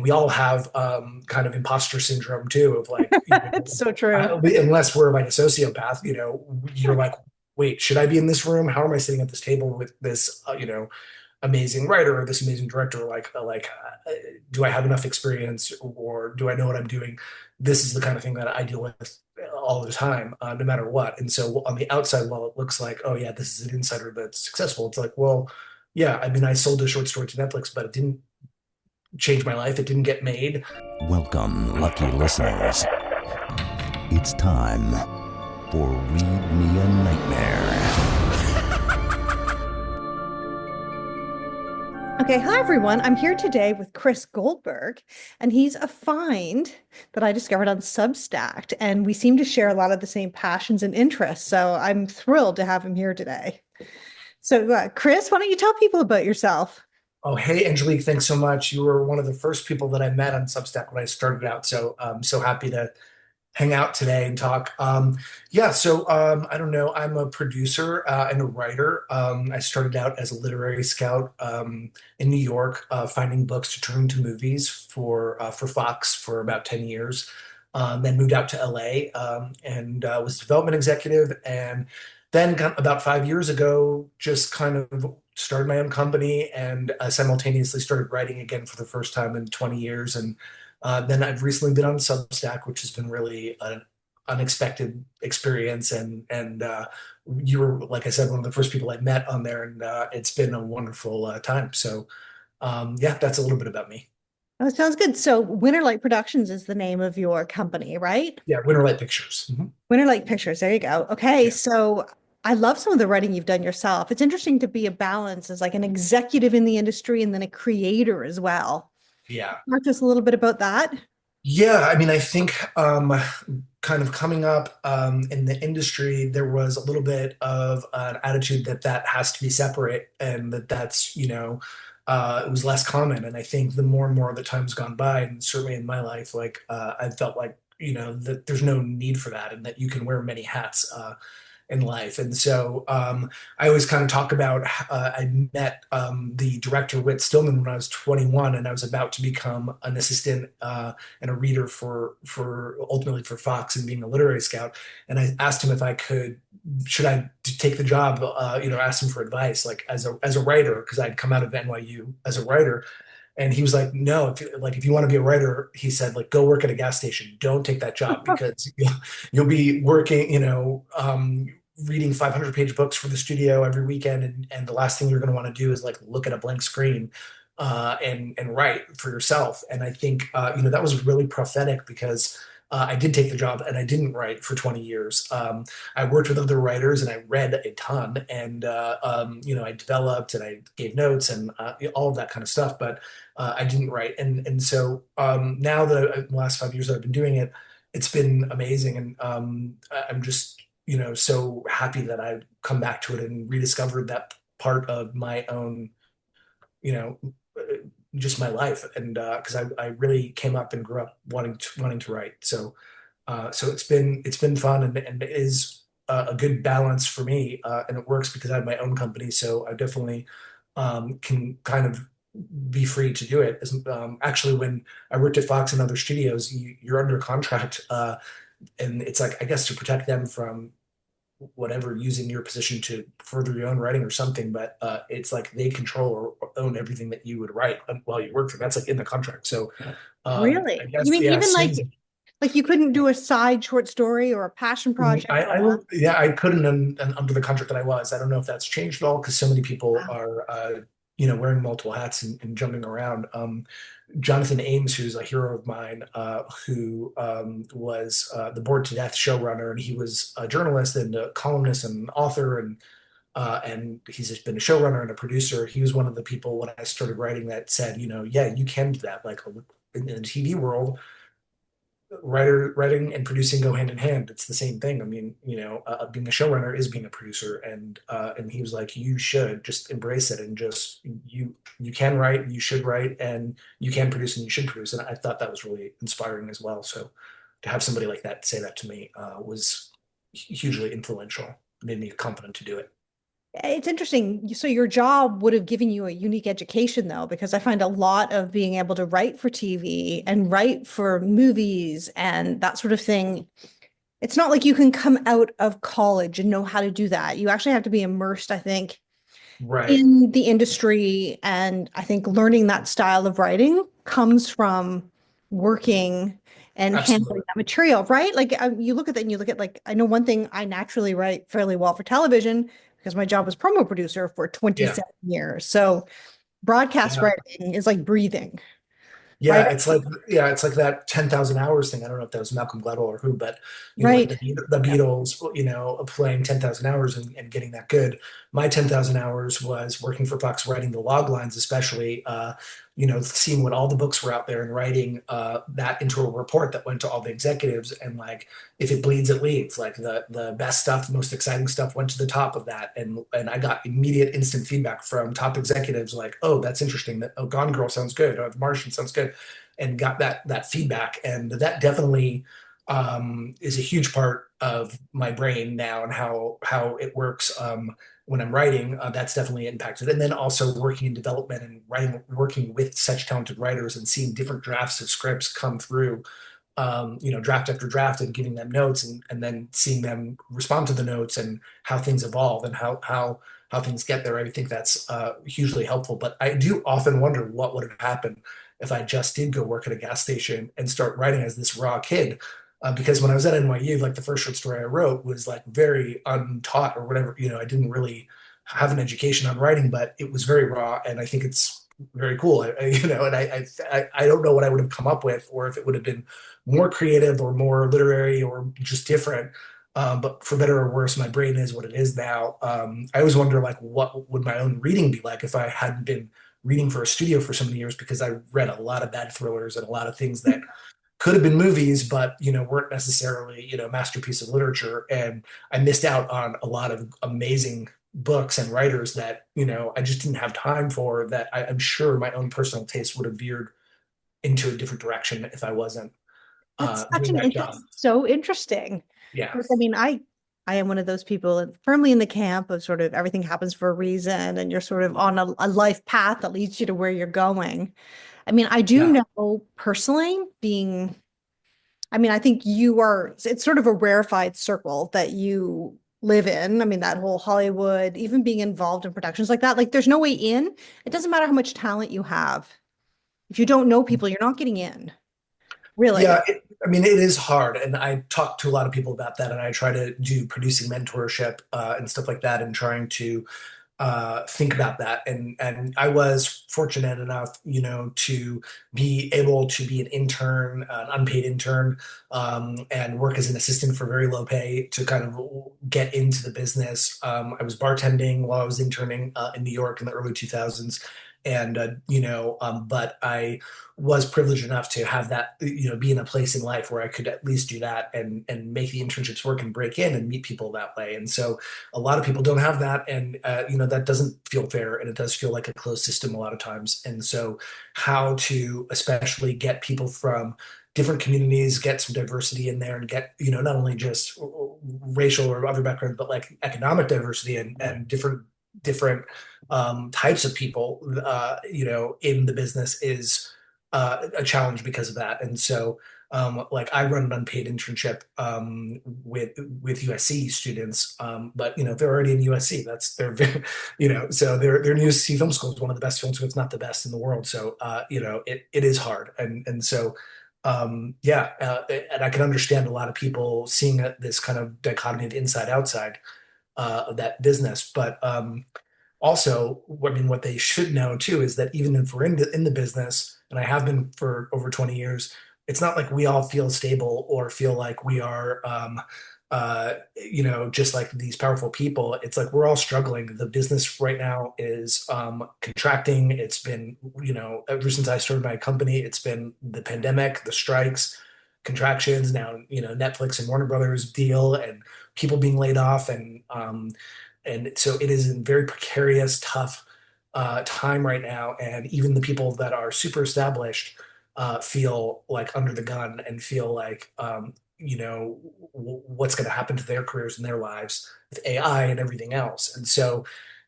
and we all have kind of imposter syndrome too, of like, It's so true. unless we're like a sociopath, you're like, wait, should I be in this room? How am I sitting at this table with this, amazing writer or this amazing director? Do I have enough experience, or do I know what I'm doing? This is the kind of thing that I deal with all the time, no matter what. And so on the outside, while it looks like, oh yeah, this is an insider that's successful, it's like, well, yeah, I mean, I sold a short story to Netflix, but it didn't change my life. It didn't get made. Welcome, lucky listeners. It's time for Read Me a Nightmare. Okay, hi everyone. I'm here today with Chris Goldberg, and he's a find that I discovered on Substack, and we seem to share a lot of the same passions and interests. So I'm thrilled to have him here today. So, Chris, why don't you tell people about yourself? Oh, hey, Angelique, thanks so much. You were one of the first people that I met on Substack when I started out. So I'm so happy to hang out today and talk. I don't know. I'm a producer and a writer. I started out as a literary scout in New York, finding books to turn into movies for Fox for about 10 years. Then moved out to LA and was development executive. And then about 5 years ago, just kind of started my own company and simultaneously started writing again for the first time in 20 years. And then I've recently been on Substack, which has been really an unexpected experience. And you were, like I said, one of the first people I met on there, and it's been a wonderful time. So yeah, that's a little bit about me. Oh, sounds good. So, Winterlight Productions is the name of your company, right? Yeah, Winterlight Pictures. Winterlight Pictures. There you go. Okay, Yeah, so I love some of the writing you've done yourself. It's interesting to be a balance as like an executive in the industry and then a creator as well. yeah. Talk to us a little bit about that. Yeah, I mean, I think kind of coming up in the industry, there was a little bit of an attitude that that has to be separate, and that's, it was less common. And I think the more and more the time's gone by, and certainly in my life, like I felt like, that there's no need for that, and that you can wear many hats in life. And so I always kind of talk about I met the director Whit Stillman when I was 21, and I was about to become an assistant and a reader for ultimately for Fox and being a literary scout. And I asked him if I could should I take the job, asked him for advice, like as a writer, because I'd come out of NYU as a writer. And he was like, no, if you want to be a writer, he said, like, go work at a gas station. Don't take that job because you'll be working, reading 500-page books for the studio every weekend, and the last thing you're going to want to do is like look at a blank screen and write for yourself. And I think that was really prophetic because I did take the job and I didn't write for 20 years. I worked with other writers and I read a ton, and I developed and I gave notes and all of that kind of stuff, but I didn't write. And so now that in the last 5 years that I've been doing it, it's been amazing. And I'm just so happy that I've come back to it and rediscovered that part of my own, you know, uh, just my life. And because I really came up and grew up wanting to write. So it's been fun, and it is a good balance for me, and it works because I have my own company. So I definitely can kind of be free to do it. Actually, when I worked at Fox and other studios, you're under contract, and it's like, I guess, to protect them from whatever, using your position to further your own writing or something. But it's like they control or own everything that you would write while you work for them. That's like in the contract. So I Really? You guess, mean yeah, even swings. like you couldn't do a side short story or a passion project I, or I a don't, yeah, I couldn't under the contract that I was. I don't know if that's changed at all because so many people are, wearing multiple hats and jumping around. Jonathan Ames, who's a hero of mine, who was the Bored to Death showrunner, and he was a journalist and a columnist and author, and he's just been a showrunner and a producer. He was one of the people when I started writing that said, yeah, you can do that. Like in the TV world, writing and producing go hand in hand. It's the same thing. I mean, being a showrunner is being a producer, and he was like, you should just embrace it, and just you can write, you should write, and you can produce and you should produce. And I thought that was really inspiring as well. So to have somebody like that say that to me was hugely influential. It made me confident to do it. It's interesting. So your job would have given you a unique education though, because I find a lot of being able to write for TV and write for movies and that sort of thing. It's not like you can come out of college and know how to do that. You actually have to be immersed, I think, Right. in the industry. And I think learning that style of writing comes from working and handling Absolutely. that material, right? Like you look at that and you look at like, I know one thing I naturally write fairly well for television because my job was promo producer for Yeah. 27 years. So broadcast Yeah. writing is like breathing, right? It's like that 10,000 hours thing. I don't know if that was Malcolm Gladwell or who, but like Right. the Beatles, playing 10,000 hours and getting that good. My 10,000 hours was working for Fox, writing the log lines, especially, seeing what all the books were out there and writing that into a report that went to all the executives. And like, if it bleeds, it leads. Like the best stuff, the most exciting stuff went to the top of that. And I got immediate instant feedback from top executives like, oh, that's interesting. That, oh, Gone Girl sounds good. Oh, The Martian sounds good, and got that feedback. And that definitely is a huge part of my brain now and how it works when I'm writing. That's definitely impacted. And then also working in development and writing, working with such talented writers and seeing different drafts of scripts come through, draft after draft, and giving them notes, and then seeing them respond to the notes and how things evolve and how things get there. I think that's hugely helpful. But I do often wonder what would have happened if I just did go work at a gas station and start writing as this raw kid. Because when I was at NYU, like the first short story I wrote was like very untaught or whatever. I didn't really have an education on writing, but it was very raw, and I think it's very cool. I don't know what I would have come up with, or if it would have been more creative or more literary or just different. But for better or worse, my brain is what it is now. I always wonder, like, what would my own reading be like if I hadn't been reading for a studio for so many years, because I read a lot of bad thrillers and a lot of things that could have been movies, but weren't necessarily masterpiece of literature, and I missed out on a lot of amazing books and writers that I just didn't have time for. That I'm sure my own personal taste would have veered into a different direction if I wasn't That's such doing an that job. that's so interesting. Yeah, Because I mean, I am one of those people firmly in the camp of sort of everything happens for a reason, and you're sort of on a life path that leads you to where you're going. I mean, I do yeah, know personally being, I mean, I think you are, it's sort of a rarefied circle that you live in. I mean, that whole Hollywood, even being involved in productions like that, like there's no way in. It doesn't matter how much talent you have. If you don't know people, you're not getting in, really. yeah. I mean, it is hard, and I talk to a lot of people about that, and I try to do producing mentorship and stuff like that, and trying to think about that. And I was fortunate enough, to be able to be an intern, an unpaid intern, and work as an assistant for very low pay to kind of get into the business. I was bartending while I was interning in New York in the early 2000s. And but I was privileged enough to have that, be in a place in life where I could at least do that and make the internships work and break in and meet people that way. And so a lot of people don't have that, and that doesn't feel fair, and it does feel like a closed system a lot of times. And so how to especially get people from different communities, get some diversity in there, and get not only just racial or other backgrounds, but like economic diversity and different types of people in the business is a challenge because of that. And so like I run an unpaid internship with USC students, but they're already in USC. That's they're very, so their new USC Film School is one of the best film schools, if not the best in the world. So it is hard, and so and I can understand a lot of people seeing this kind of dichotomy of inside outside of that business, but also, I mean, what they should know too is that even if we're in the business, and I have been for over 20 years, it's not like we all feel stable or feel like we are, just like these powerful people. It's like we're all struggling. The business right now is contracting. It's been, ever since I started my company, it's been the pandemic, the strikes, contractions, now, Netflix and Warner Brothers deal, and people being laid off, and so it is a very precarious, tough time right now. And even the people that are super established feel like under the gun and feel like, what's going to happen to their careers and their lives with AI and everything else. And so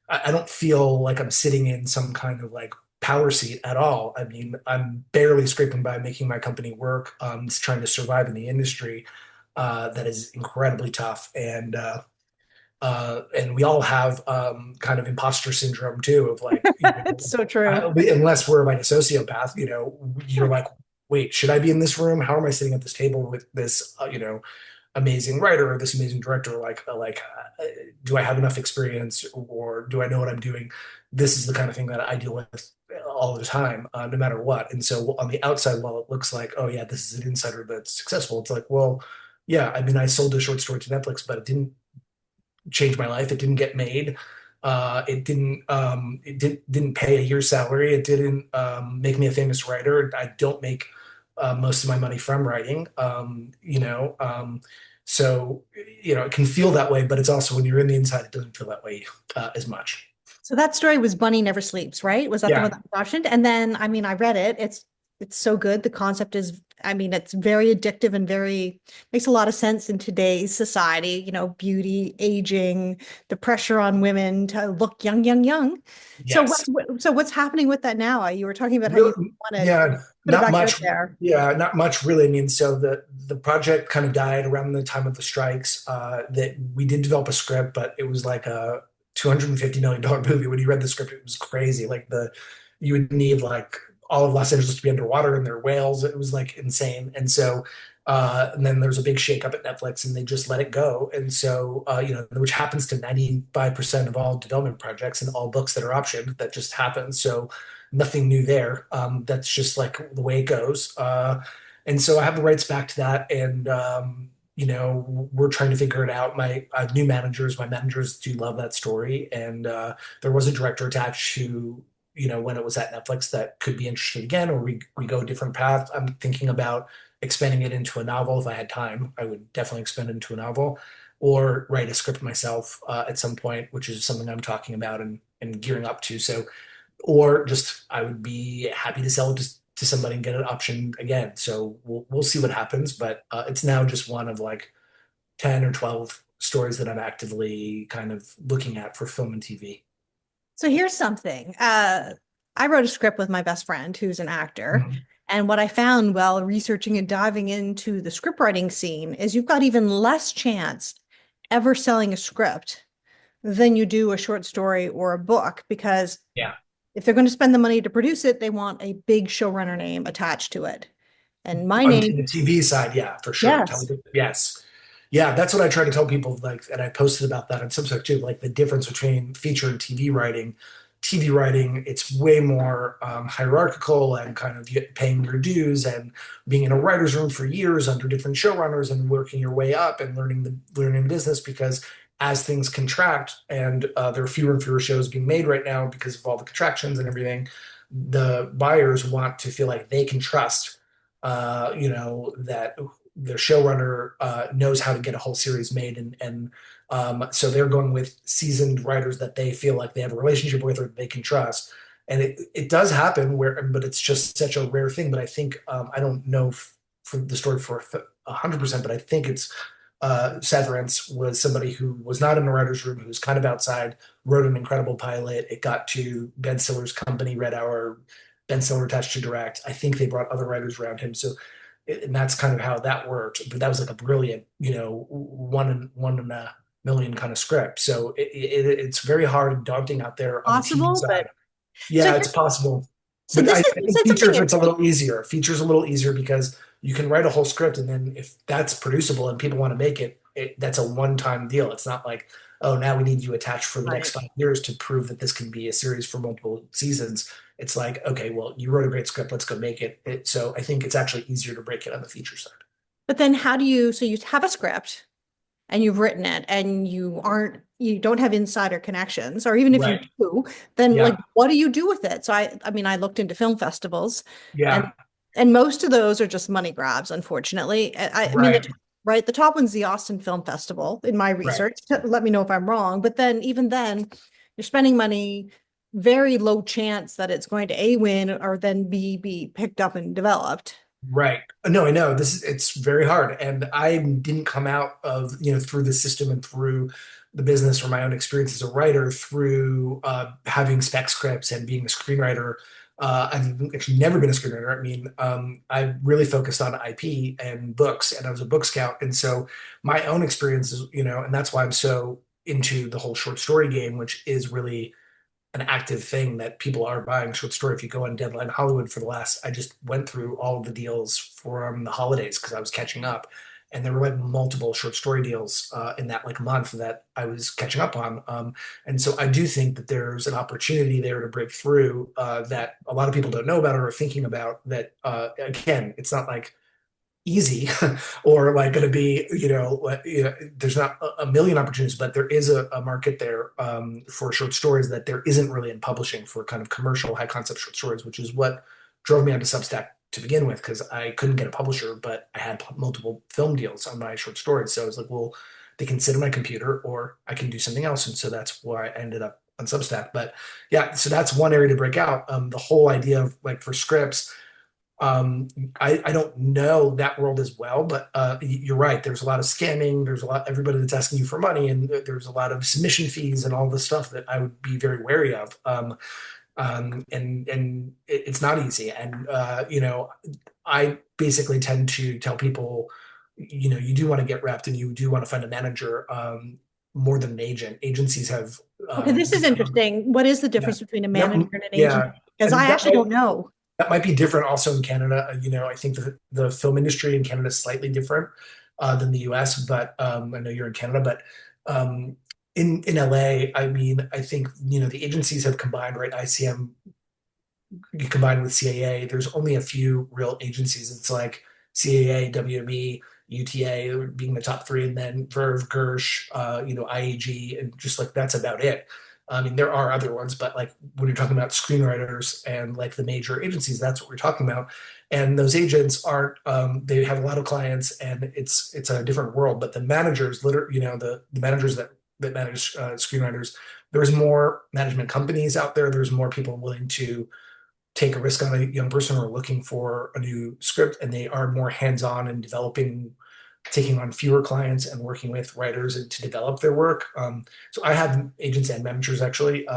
I don't feel like I'm sitting in some kind of like power seat at all. I mean, I'm barely scraping by making my company work, just trying to survive in the industry that is incredibly tough. And we all have kind of imposter syndrome too, of like, It's so true. unless we're like a sociopath, you're like, wait, should I be in this room? How am I sitting at this table with this, amazing writer or this amazing director? Do I have enough experience or do I know what I'm doing? This is the kind of thing that I deal with all the time, no matter what. And so on the outside, while it looks like, oh yeah, this is an insider that's successful, it's like, well, yeah, I mean, I sold a short story to Netflix, but it didn't changed my life. It didn't get made. It didn't pay a year's salary. It didn't make me a famous writer. I don't make most of my money from writing. So it can feel that way, but it's also when you're in the inside, it doesn't feel that way as much. So that story was Bunny Never Sleeps, right? Was that the one Yeah. that was optioned? And then, I mean, I read it. It's so good. The concept is, I mean, it's very addictive and very makes a lot of sense in today's society, beauty, aging, the pressure on women to look young, young, young. So Yes. so what's happening with that now? You were talking about how you Really, want to yeah, put it not back out much. there. Yeah, not much really. I mean, so the project kind of died around the time of the strikes. That we did develop a script, but it was like a $250 million movie. When you read the script, it was crazy. Like you would need like all of Los Angeles to be underwater and there are whales. It was like insane. And then there's a big shakeup at Netflix and they just let it go. And so, which happens to 95% of all development projects and all books that are optioned, that just happens. So nothing new there. That's just like the way it goes. And so I have the rights back to that. And, we're trying to figure it out. I have new managers. My managers do love that story. And there was a director attached who, when it was at Netflix that could be interested again, or we go a different path. I'm thinking about expanding it into a novel. If I had time, I would definitely expand it into a novel or write a script myself at some point, which is something I'm talking about and gearing up to. So, or just I would be happy to sell it to somebody and get an option again. So we'll see what happens. But it's now just one of like 10 or 12 stories that I'm actively kind of looking at for film and TV. So here's something. I wrote a script with my best friend who's an actor. Mhm. And what I found while researching and diving into the script writing scene is you've got even less chance ever selling a script than you do a short story or a book, because Yeah. if they're going to spend the money to produce it, they want a big showrunner name attached to it. And my On name, the TV side, yeah, for sure. yes. Television, yes. Yeah, that's what I try to tell people, like, and I posted about that on Substack too, like the difference between feature and TV writing. TV writing, it's way more hierarchical and kind of paying your dues and being in a writer's room for years under different showrunners and working your way up and learning business because as things contract and there are fewer and fewer shows being made right now because of all the contractions and everything, the buyers want to feel like they can trust that their showrunner knows how to get a whole series made, and so they're going with seasoned writers that they feel like they have a relationship with or they can trust. And it does happen but it's just such a rare thing. But I think I don't know for the story for 100%, but I think it's Severance was somebody who was not in the writer's room, who was kind of outside, wrote an incredible pilot. It got to Ben Stiller's company, Red Hour. Ben Stiller attached to direct. I think they brought other writers around him. So, and that's kind of how that worked. But that was like a brilliant, one in a million kind of script. So it's very hard and daunting out there on the TV Possible, but side. so Yeah, it's possible. so But this I is you think said something features, it's a interesting. little easier. Features a little easier because you can write a whole script, and then if that's producible and people want to make that's a one-time deal. It's not like, oh, now we need you attached for the next Right. 5 years to prove that this can be a series for multiple seasons. It's like, okay, well, you wrote a great script, let's go make it. So I think it's actually easier to break it on the feature side. But then so you have a script and you've written it and you don't have insider connections, or even if you Right. do, then like Yeah. what do you do with it? So I mean I looked into film festivals, and Yeah. most of those are just money grabs, unfortunately. I mean Right. the top one's the Austin Film Festival in my Right. research. Let me know if I'm wrong, but then even then you're spending money, very low chance that it's going to A, win, or then B, be picked up and developed. Right. No, I know it's very hard. And I didn't come out of, through the system and through the business or my own experience as a writer through having spec scripts and being a screenwriter. I've actually never been a screenwriter. I mean, I really focused on IP and books, and I was a book scout. And so my own experiences, and that's why I'm so into the whole short story game, which is really an active thing that people are buying short story. If you go on Deadline Hollywood for the last, I just went through all of the deals from the holidays because I was catching up, and there were like multiple short story deals in that like month that I was catching up on. And so I do think that there's an opportunity there to break through that a lot of people don't know about or are thinking about. That again, it's not like easy or like going to be, there's not a million opportunities, but there is a market there for short stories that there isn't really in publishing for kind of commercial high concept short stories, which is what drove me onto Substack to begin with, because I couldn't get a publisher, but I had multiple film deals on my short stories. So I was like, well, they can sit on my computer or I can do something else. And so that's why I ended up on Substack. But yeah, so that's one area to break out. The whole idea of like for scripts, um, I don't know that world as well, but you're right. There's a lot of scamming. There's a lot, everybody that's asking you for money, and there's a lot of submission fees and all this stuff that I would be very wary of. And it's not easy. And I basically tend to tell people, you do want to get repped and you do want to find a manager more than an agent. Agencies have Okay, this is become, interesting. What is the yeah, difference between a that, manager and an agent? yeah, Because I and actually don't know. that might be different also in Canada. I think the film industry in Canada is slightly different than the US, but I know you're in Canada, but um, in LA, I mean, I think, the agencies have combined, right? ICM combined with CAA, there's only a few real agencies. It's like CAA, WME, UTA being the top three, and then Verve, Gersh, IAG, and just like that's about it. I mean, there are other ones, but like when you're talking about screenwriters and like the major agencies, that's what we're talking about. And those agents aren't, they have a lot of clients and it's a different world. But the managers, literally, the managers that manage screenwriters, there's more management companies out there. There's more people willing to take a risk on a young person or looking for a new script, and they are more hands-on in developing, taking on fewer clients and working with writers and to develop their work. So I have agents and managers actually,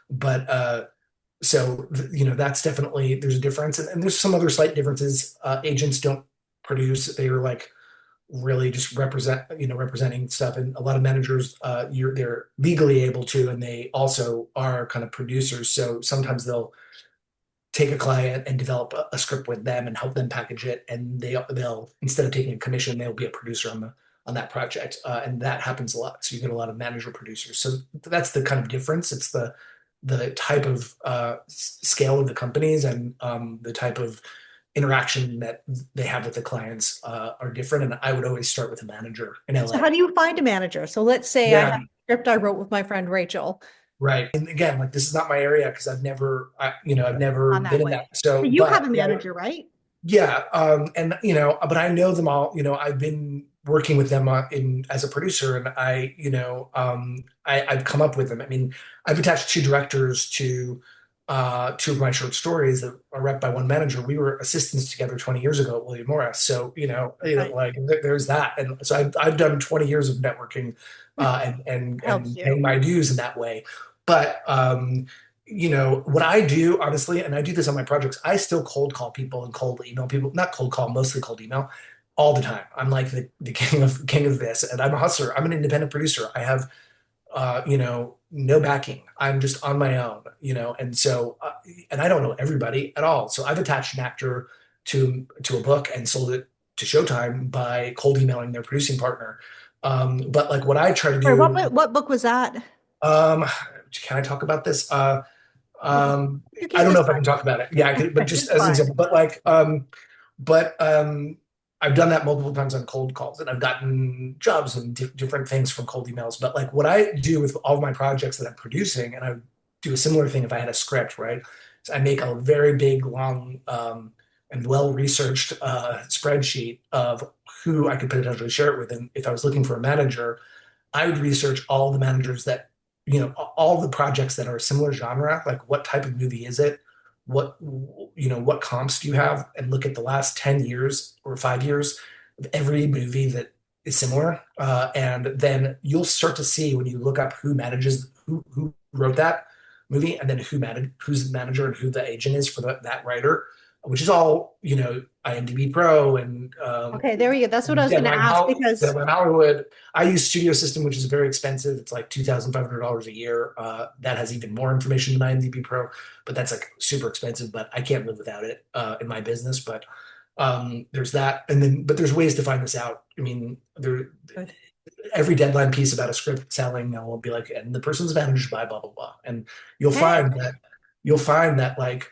but so that's definitely, there's a difference, and there's some other slight differences. Agents don't produce; they are like really just representing stuff, and a lot of managers, they're legally able to, and they also are kind of producers. So sometimes they'll take a client and develop a script with them and help them package it, and they'll instead of taking a commission, they'll be a producer on that project, and that happens a lot. So you get a lot of manager producers. So that's the kind of difference. It's the type of scale of the companies, and the type of interaction that they have with the clients are different. And I would always start with a manager in So LA. how do you find a manager? So let's say I have Yeah, a script I wrote with my friend Rachel right. And again, like this is not my area because I've never on been that in that. way. So, But you have but a yeah, manager, right? yeah, and but I know them all. I've been working with them in as a producer, and I've come up with them. I mean, I've attached two directors to two of my short stories that are rep by one manager. We were assistants together 20 years ago at William Morris, so Okay. like there's that, and so I've done 20 years of networking Helps and you. paying my dues in that way. But what I do, honestly, and I do this on my projects, I still cold call people and cold email people, not cold call, mostly cold email all the time. I'm like the king of this, and I'm a hustler. I'm an independent producer. I have, no backing. I'm just on my own, and so, and I don't know everybody at all. So I've attached an actor to a book and sold it to Showtime by cold emailing their producing partner. But like what I try to Sorry, do, what book was that? um, can I talk about this? Um, You I can don't know just if I can talk about it. Yeah, I could, but just it's as an fine. example. But I've done that multiple times on cold calls, and I've gotten jobs and different things from cold emails. But like what I do with all of my projects that I'm producing, and I would do a similar thing if I had a script, right? So I make a very big, long, and well-researched spreadsheet of who I could potentially share it with, and if I was looking for a manager, I would research all the managers that, all the projects that are a similar genre, like what type of movie is it? what what comps do you have, and look at the last 10 years or 5 years of every movie that is similar, and then you'll start to see when you look up who wrote that movie, and then who's the manager and who the agent is for that writer, which is all IMDb Pro and Okay, there we go. That's what I was going to ask because Deadline Hollywood. I use Studio System, which is very expensive. It's like $2,500 a year. That has even more information than IMDb Pro, but that's like super expensive. But I can't live without it in my business. But there's that, and then but there's ways to find this out. I mean, every deadline piece about a script selling, I will be like, and the person's managed by blah blah blah, and you'll okay, find that you'll find that like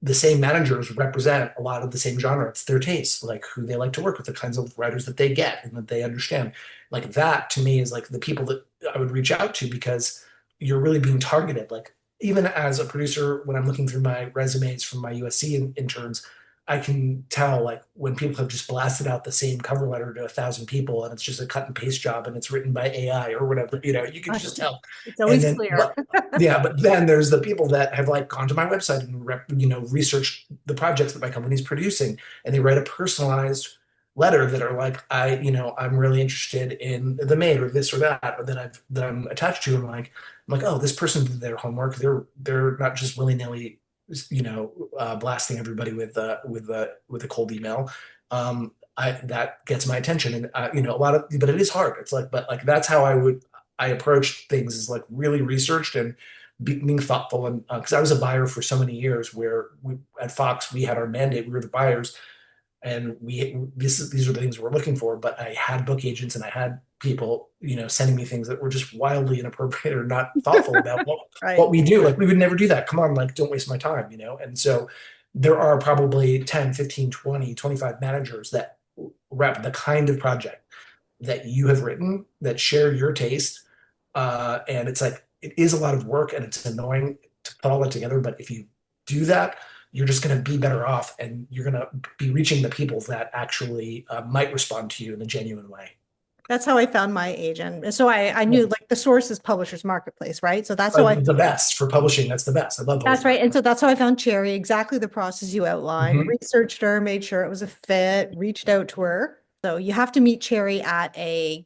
the same managers represent a lot of the same genre. It's their taste, like who they like to work with, the kinds of writers that they get and that they understand. Like that to me is like the people that I would reach out to because you're really being targeted. Like even as a producer, when I'm looking through my resumes from my USC interns, I can tell like when people have just blasted out the same cover letter to 1,000 people and it's just a cut and paste job and it's written by AI or whatever, you can just tell. it's And always then, clear. but then there's the people that have like gone to my website and researched the projects that my company's producing, and they write a personalized letter that are like, I'm really interested in The Maid or this or that, or that I'm attached to, and I'm like, oh, this person did their homework. They're not just willy nilly, blasting everybody with a cold email. That gets my attention, and a lot of, but it is hard. It's like, but like that's how I approach things, is like really researched and being thoughtful. And because I was a buyer for so many years, where at Fox we had our mandate, we were the buyers, and these are the things we're looking for. But I had book agents and I had people, sending me things that were just wildly inappropriate or not thoughtful about what Right. we do. Like we would never do that. Come on, like don't waste my time, And so there are probably 10, 15, 20, 25 managers that rep the kind of project that you have written that share your taste. And it's like, it is a lot of work and it's annoying to put all that together. But if you do that, you're just going to be better off, and you're going to be reaching the people that actually might respond to you in a genuine way. That's how I found my agent. And so I knew like the source is Publishers Marketplace, right? So that's how The best for publishing. That's the best. I love that's publishing. right. And so that's how I found Cherry, exactly the process you outlined. Mhm. Researched her, made sure it was a fit, reached out to her. So you have to meet Cherry at you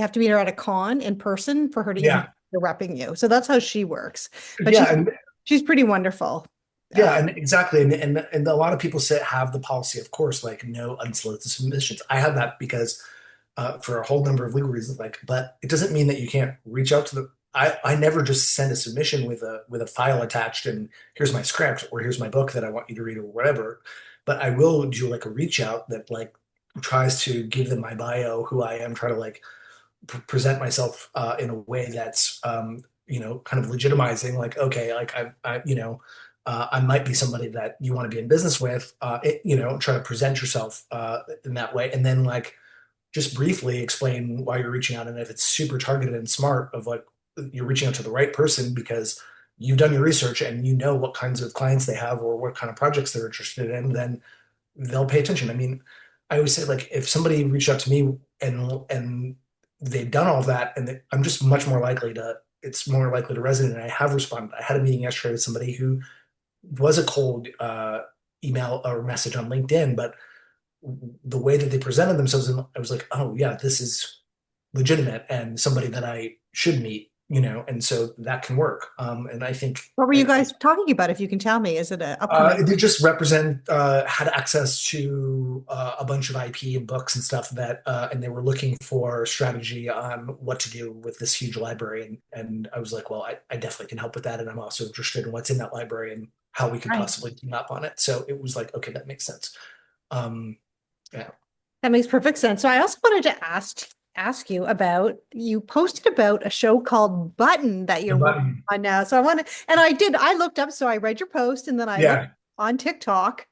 have to meet her at a con in person for her to even Yeah. be repping you. So that's how she works. But Yeah. And she's pretty wonderful. yeah, and exactly. And a lot of people have the policy, of course, like no unsolicited submissions. I have that because for a whole number of legal reasons, like, but it doesn't mean that you can't reach out to the. I never just send a submission with a file attached and here's my script or here's my book that I want you to read or whatever. But I will do like a reach out that like tries to give them my bio, who I am, try to like present myself in a way that's kind of legitimizing, like, okay, like I might be somebody that you want to be in business with, try to present yourself in that way, and then like just briefly explain why you're reaching out, and if it's super targeted and smart, of like you're reaching out to the right person because you've done your research and you know what kinds of clients they have or what kind of projects they're interested in, then they'll pay attention. I mean, I always say like if somebody reached out to me and they've done all that, and I'm just much more likely to it's more likely to resonate. And I have responded. I had a meeting yesterday with somebody who was a cold email or message on LinkedIn, but the way that they presented themselves, I was like, oh yeah, this is legitimate and somebody that I should meet, and so that can work. And I think What were you guys talking about? If you can tell me, is it an upcoming? they just had access to a bunch of IP and books and stuff and they were looking for strategy on what to do with this huge library. And I was like, well, I definitely can help with that. And I'm also interested in what's in that library and how we could Right. possibly team up on it. So it was like, okay, that makes sense. Yeah. That makes perfect sense. So I also wanted to ask you about, you posted about a show called Button that The you're working button. on now. So I looked up, so I read your post and then I looked Yeah. on TikTok,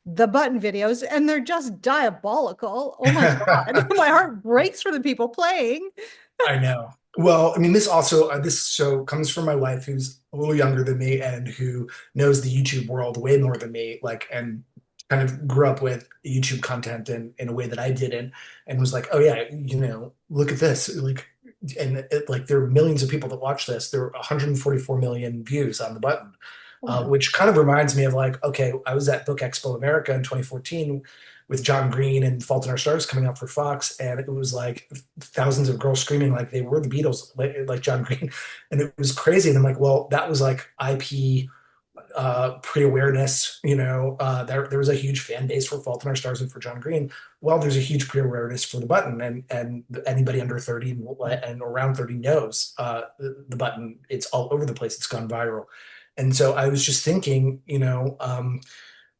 the Button videos, and they're just diabolical. Oh my God. My heart breaks for the people playing. I know. Well, I mean, this show comes from my wife, who's a little younger than me and who knows the YouTube world way more than me, like, and kind of grew up with YouTube content in a way that I didn't, and was like, oh yeah, look at this, like, and like there are millions of people that watch this. There are 144 million views on the button. Oh my God. which kind of reminds me of like, okay, I was at Book Expo America in 2014 with John Green and Fault in Our Stars coming out for Fox, and it was like thousands of girls screaming like they were the Beatles, like John Green, and it was crazy. And I'm like, well, that was like IP pre-awareness. There was a huge fan base for Fault in Our Stars and for John Green. Well, there's a huge pre-awareness for the button, and anybody under 30 and around 30 knows the button. It's all over the place. It's gone viral. And so I was just thinking,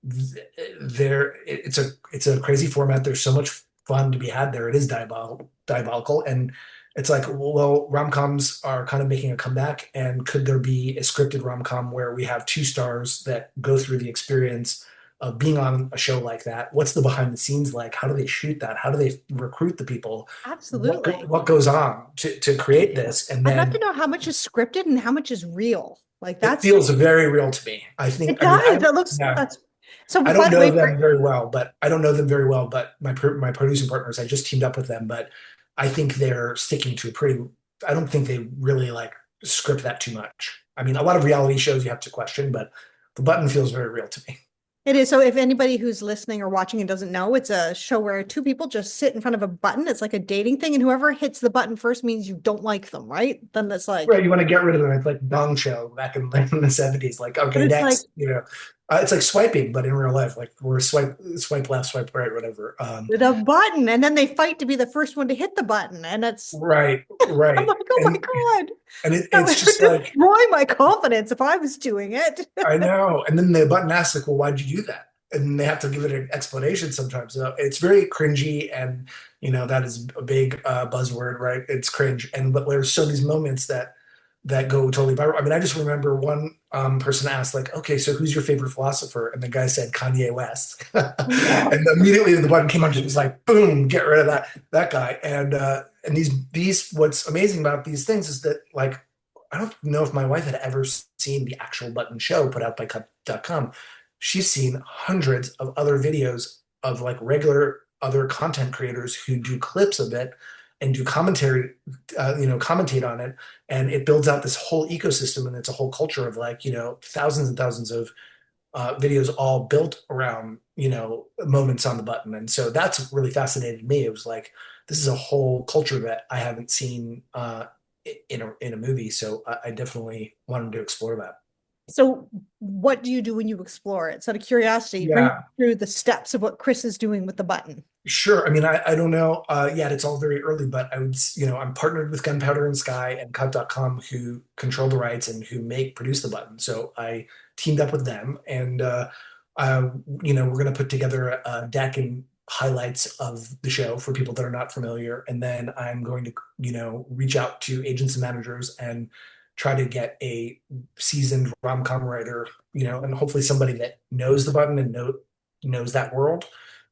it's a crazy format. There's so much fun to be had there. It is diabolical, and it's like, well, rom-coms are kind of making a comeback, and could there be a scripted rom-com where we have two stars that go through the experience of being on a show like that? What's the behind the scenes like? How do they shoot that? How do they recruit the people? Absolutely. What goes on to create this? And I'd love then to know how much is scripted and how much is real. Like it that's feels very real to me. I think, it I mean, does. That looks yeah. that's so I by don't the know way, for them very well, but I don't know them very well. But my producing partners, I just teamed up with them, but I think they're sticking to a pretty. I don't think they really like script that too much. I mean, a lot of reality shows you have to question, but the button feels very real to me. it is. So if anybody who's listening or watching and doesn't know, it's a show where two people just sit in front of a button. It's like a dating thing, and whoever hits the button first means you don't like them, right? Then that's like, Right, you want to get rid of them. It's like Gong Show back in, like, in the 70s. Like, but okay, it's like next, it's like swiping, but in real life, like we're swipe left, swipe right, whatever. the button, and then they fight to be the first one to hit the button, and it's Right, I'm right, like, oh my and God, that it's would just like, destroy my confidence if I was doing it. I know. And then the button asks, like, well, why'd you do that? And they have to give it an explanation sometimes. So it's very cringy, and that is a big buzzword, right? It's cringe, but there's so these moments that go totally viral. I mean, I just remember one person asked, like, okay, so who's your favorite philosopher? And the guy said Kanye West, and immediately the button came on. It was like, boom, get rid of that guy. And these what's amazing about these things is that, like, I don't know if my wife had ever seen the actual button show put out by cut.com. She's seen hundreds of other videos of like regular other content creators who do clips of it and do commentary, commentate on it, and it builds out this whole ecosystem, and it's a whole culture of, like, thousands and thousands of videos all built around moments on the button. And so that's really fascinated me. It was like, this is a whole culture that I haven't seen in a movie, so I definitely wanted to explore that. So what do you do when you explore it? So out of curiosity, bring me Yeah, through the steps of what Chris is doing with the button. sure. I mean, I don't know yet. It's all very early, but I'm partnered with Gunpowder and Sky and Cut.com, who control the rights and who produce the button. So I teamed up with them, and we're going to put together a deck and highlights of the show for people that are not familiar. And then I'm going to, reach out to agents and managers and try to get a seasoned rom-com writer, and hopefully somebody that knows the button and knows that world,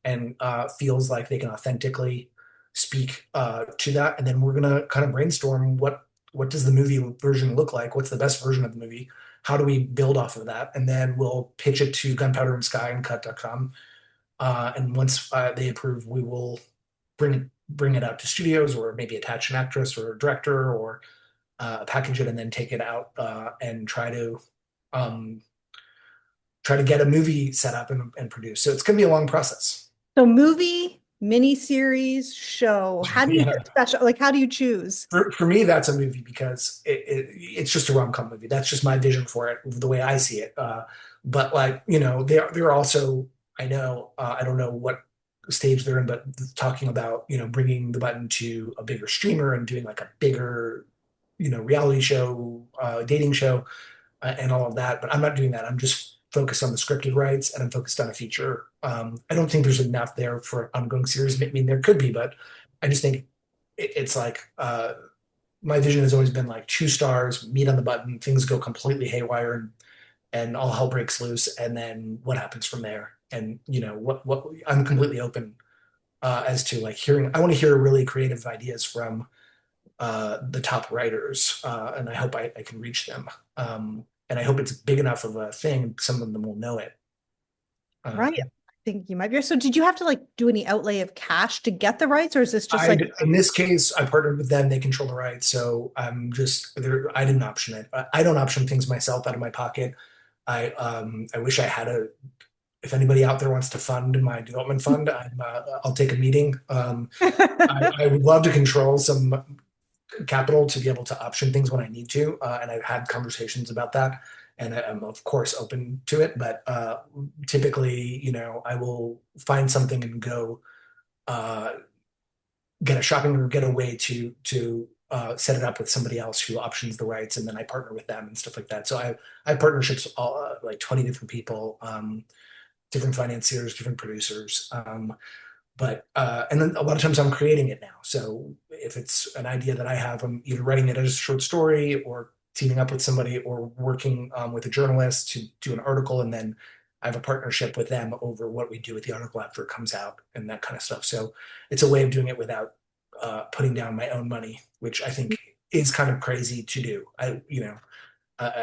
and feels like they can authentically speak to that. And then we're gonna kind of brainstorm what does the movie version look like? What's the best version of the movie? How do we build off of that? And then we'll pitch it to Gunpowder and Sky and Cut.com. And once they approve, we will bring it out to studios, or maybe attach an actress or a director, or package it and then take it out and um, try to get a movie set up and produced. So it's going to be a long process. So movie, miniseries, show. How do you Yeah. special? Like, how do you choose? For me, that's a movie because it's just a rom-com movie. That's just my vision for it, the way I see it. But, like, they're also, I know, I don't know what stage they're in, but talking about, bringing the button to a bigger streamer and doing like a bigger, reality show, dating show, and all of that. But I'm not doing that. I'm just focused on the scripted rights, and I'm focused on a feature. I don't think there's enough there for an ongoing series. I mean, there could be, but I just think it's like, my vision has always been like two stars meet on the button, things go completely haywire, and all hell breaks loose, and then what happens from there. And what I'm completely open as to, like, hearing. I want to hear really creative ideas from the top writers, and I hope I can reach them. And I hope it's big enough of a thing, some of them will know it. Uh, Right. I think you might be. So did you have to like do any outlay of cash to get the rights, or is this just like in this case, I partnered with them. They control the rights, so I'm just there. I didn't option it. I don't option things myself out of my pocket. I wish I had if anybody out there wants to fund my development fund, I'll take a meeting. I would love to control some capital to be able to option things when I need to. And I've had conversations about that. And I'm, of course, open to it. But typically, I will find something and go uh, get a shopping or get a way to set it up with somebody else who options the rights, and then I partner with them and stuff like that. So I have partnerships all like 20 different people, different financiers, different producers. But and then a lot of times I'm creating it now. So if it's an idea that I have, I'm either writing it as a short story or teaming up with somebody or working with a journalist to do an article, and then I have a partnership with them over what we do with the article after it comes out and that kind of stuff. So it's a way of doing it without putting down my own money, which I think is kind of crazy to do.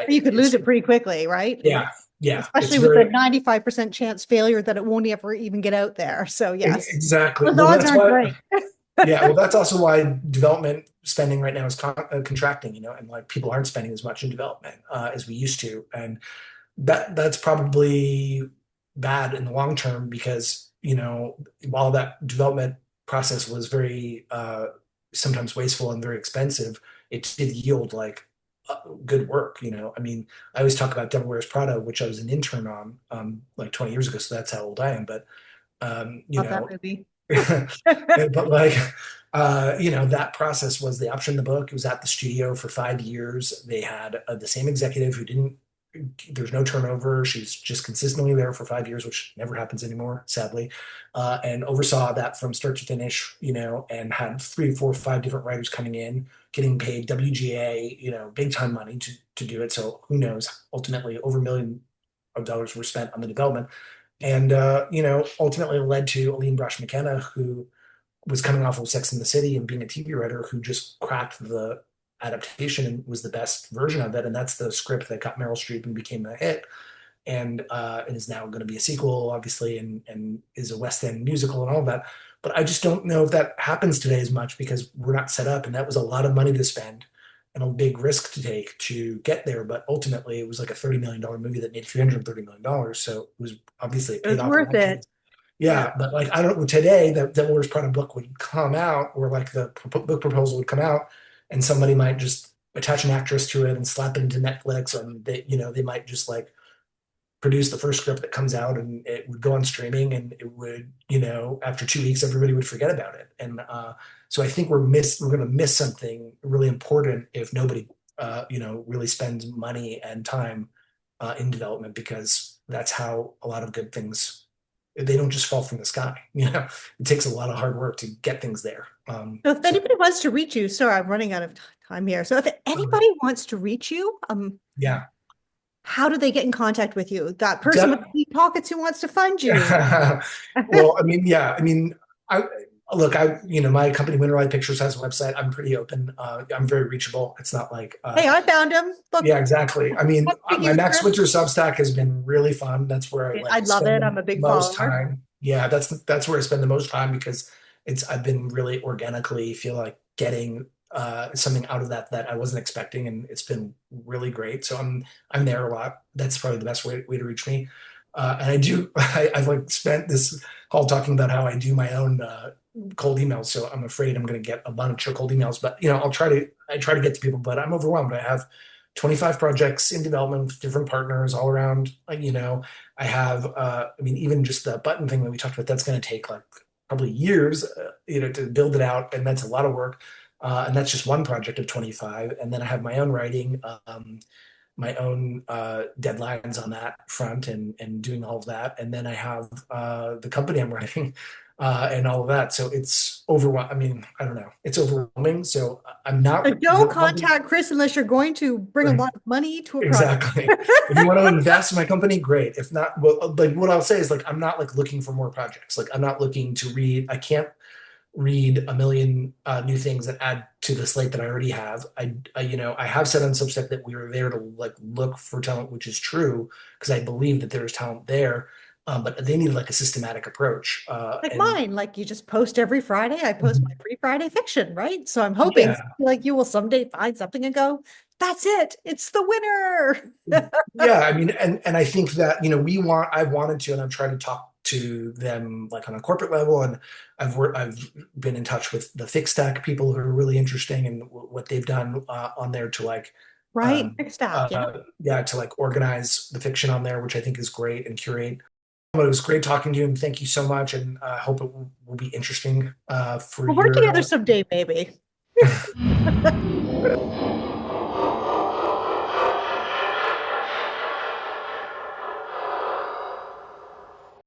You could lose It's it pretty quickly, right? yeah, yeah, it's Especially with the very 95% chance failure that it won't ever even get out there. So yes, exactly. those Well, odds that's aren't why. great. Yeah, well, that's also why development spending right now is contracting, and like people aren't spending as much in development as we used to, and that's probably bad in the long term because while that development process was very sometimes wasteful and very expensive, it did yield like good work. I mean, I always talk about Devil Wears Prada, which I was an intern on like 20 years ago, so that's how old I am. But you Love that know, movie. but like that process was, they optioned the book. It was at the studio for 5 years. They had the same executive who didn't there's no turnover. She's just consistently there for 5 years, which never happens anymore, sadly, and oversaw that from start to finish, and had three, four, five different writers coming in, getting paid WGA, big time money to do it. So who knows, ultimately over $1 million were spent on the development. And ultimately led to Aline Brosh McKenna, who was coming off of Sex and the City and being a TV writer, who just cracked the adaptation and was the best version of it. And that's the script that got Meryl Streep and became a hit. And it is now going to be a sequel, obviously, and is a West End musical and all of that. But I just don't know if that happens today as much because we're not set up. And that was a lot of money to spend and a big risk to take to get there. But ultimately, it was like a $30 million movie that made $330 million. So it was obviously it It paid was off in worth that it. case. Yeah. Yeah, but like I don't today the Devil Wears Prada book would come out, or like the book proposal would come out, and somebody might just attach an actress to it and slap it into Netflix, and they might just like produce the first script that comes out, and it would go on streaming, and it would after 2 weeks everybody would forget about it. And so I think we're going to miss something really important if nobody really spends money and time in development, because that's how a lot of good things, they don't just fall from the sky. It takes a lot of hard work to get things there. So if So anybody wants to reach you, sorry, I'm running out of time here. So if um, anybody wants to reach you, yeah. how do they get in contact with you? That person with De- deep pockets who wants to fund you. well, I mean, yeah, I mean, I look, my company Winterlight Pictures has a website. I'm pretty open. I'm very reachable. It's not like Hey, I found him. Look, yeah, exactly. I mean, what my figures, Max Chris? Winter Substack has been really fun. That's where I I like love spend it. the I'm a big most follower. time. Yeah, that's where I spend the most time, because I've been really organically feel like getting something out of that I wasn't expecting, and it's been really great. So I'm there a lot. That's probably the best way to reach me. And I've like spent this call talking about how I do my own cold emails. So I'm afraid I'm going to get a bunch of cold emails, but I try to get to people, but I'm overwhelmed. I have 25 projects in development with different partners all around. I have, I mean, even just the button thing that we talked about, that's going to take like probably years, to build it out. And that's a lot of work. And that's just one project of 25. And then I have my own writing, my own deadlines on that front, and doing all of that. And then I have the company I'm running and all of that. So it's overwhelming. I mean, I don't know. It's overwhelming. So I'm So not don't really contact Chris unless you're going to bring a lot of money to a project. exactly. If you want to invest in my company, great. If not, well, like what I'll say is like I'm not like looking for more projects. Like I'm not looking to read. I can't read a million new things that add to the slate that I already have. I have said on Substack that we are there to like look for talent, which is true because I believe that there is talent there. but they needed like a systematic approach. Like And mine, like you just post every Friday. I post my free Friday fiction, right? So I'm hoping yeah, like you will someday find something and go, that's it. It's the winner. yeah, I mean, and I think that, I've wanted to, and I've tried to talk to them like on a corporate level, and I've been in touch with the Fix Stack people who are really interesting and what they've done on there to like, Right. Big stack. Yeah. yeah, to like organize the fiction on there, which I think is great and curate. But it was great talking to you, and thank you so much, and I hope it will be interesting for We'll work your. together someday, maybe.